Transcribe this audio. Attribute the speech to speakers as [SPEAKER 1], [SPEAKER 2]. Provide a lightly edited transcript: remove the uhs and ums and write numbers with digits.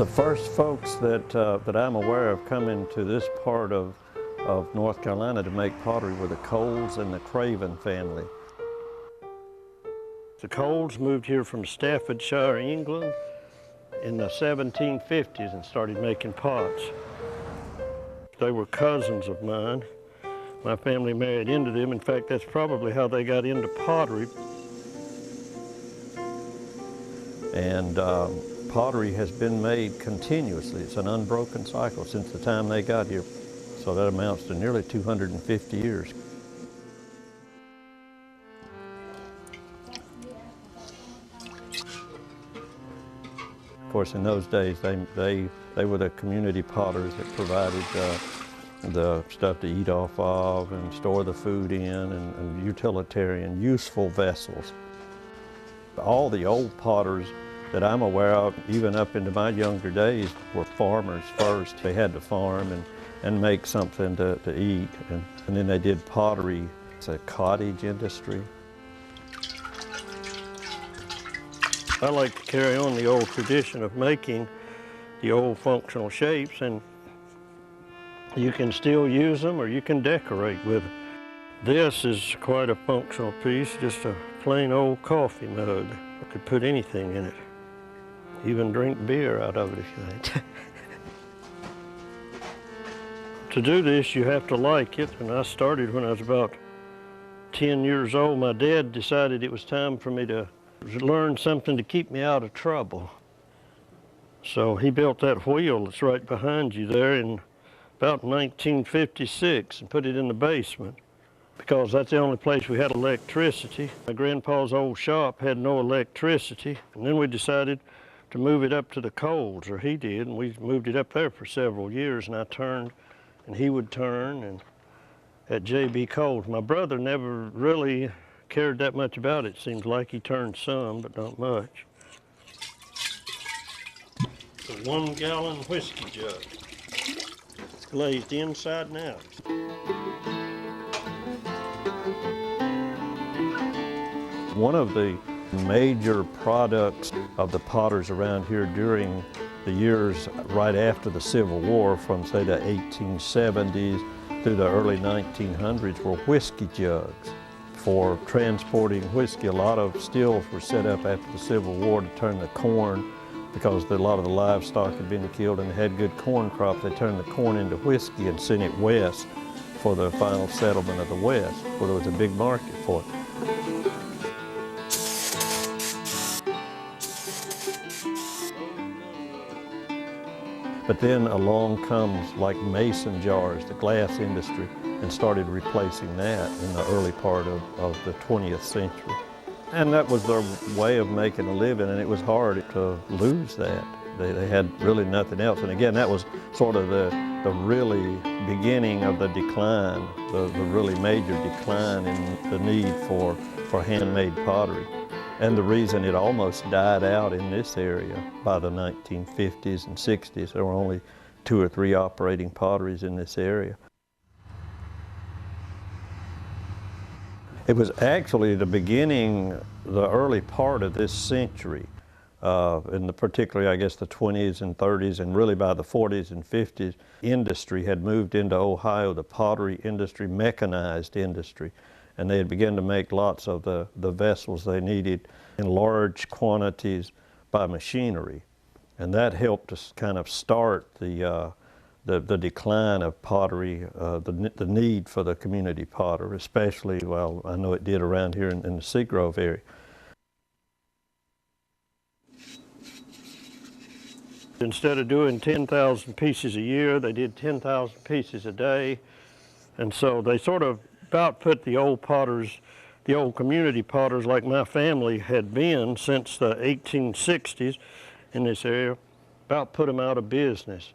[SPEAKER 1] The first folks that I'm aware of coming to this part of North Carolina to make pottery were the Coles and the Craven family. The Coles moved here from Staffordshire, England in the 1750s and started making pots. They were cousins of mine. My family married into them. In fact, that's probably how they got into pottery. And pottery has been made continuously. It's an unbroken cycle since the time they got here. So that amounts to nearly 250 years. Of course, in those days, they were the community potters that provided the stuff to eat off of and store the food in, and utilitarian, useful vessels. All the old potters that I'm aware of, even up into my younger days, were farmers first. They had to farm and make something to eat, and then they did pottery. It's a cottage industry. I like to carry on the old tradition of making the old functional shapes, and you can still use them or you can decorate with them. This is quite a functional piece, just a plain old coffee mug. I could put anything in it, even drink beer out of it if you like. To do this, you have to like it, and I started when I was about 10 years old. My dad decided it was time for me to learn something to keep me out of trouble. So he built that wheel that's right behind you there in about 1956 and put it in the basement because that's the only place we had electricity. My grandpa's old shop had no electricity, and then we decided to move it up to the Coles, or he did, and we moved it up there for several years, and I turned and he would turn and at J.B. Coles. My brother never really cared that much about it. Seems like he turned some, but not much. It's a 1 gallon whiskey jug. It's glazed inside and out. One of the major products of the potters around here during the years right after the Civil War, from say the 1870s through the early 1900s, were whiskey jugs. For transporting whiskey, a lot of stills were set up after the Civil War to turn the corn, because a lot of the livestock had been killed and they had good corn crops. They turned the corn into whiskey and sent it west for the final settlement of the West, where there was a big market for it. But then along comes like mason jars, the glass industry, and started replacing that in the early part of the 20th century. And that was their way of making a living, and it was hard to lose that. They had really nothing else. And again, that was sort of the really beginning of the decline, the really major decline in the need for handmade pottery. And the reason it almost died out in this area by the 1950s and 60s. There were only 2 or 3 operating potteries in this area. It was actually the beginning, the early part of this century, particularly I guess the 20s and 30s, and really by the 40s and 50s, industry had moved into Ohio, the pottery industry, mechanized industry, and they had begun to make lots of the vessels they needed in large quantities by machinery. And that helped us kind of start the decline of pottery, the need for the community potter, especially, well, I know it did around here in the Seagrove area. Instead of doing 10,000 pieces a year, they did 10,000 pieces a day. And so they sort of about put the old potters, the old community potters like my family had been since the 1860s in this area, about put them out of business.